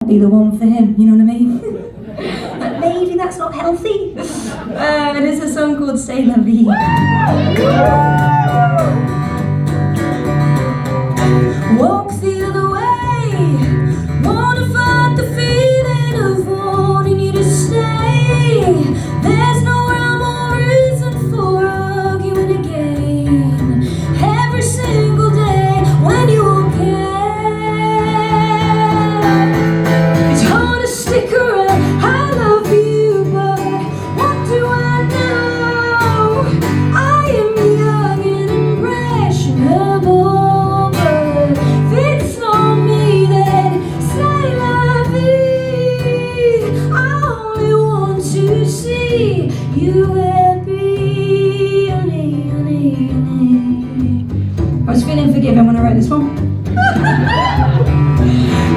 be the one for him, you know what I mean? But maybe that's not healthy. And it's a song called C'est la vie. Walk the other way, wanna fight the feeling of wanting you to stay. There's no rhyme or reason for arguing again. Every single day when you won't care, it's hard to stick around. I love you, but what do I know? I am young and impressionable, but if it's not me, then say la vie. I only want to see you happy, honey, honey, honey. I was feeling forgiven when I wrote this one.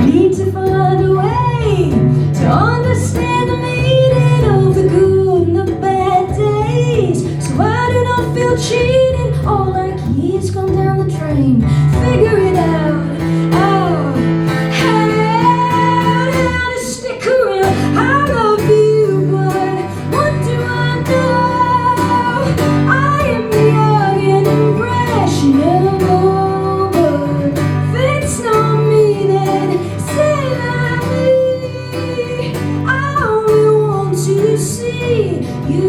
Need to find a way to understand the meaning of the good and the bad days, so I do not feel cheated or like years come down the drain. Figure it out, how to stick around. I love you, but what do I know? I am young and impressionable, but if it's not me, then say la vie. I only want to see you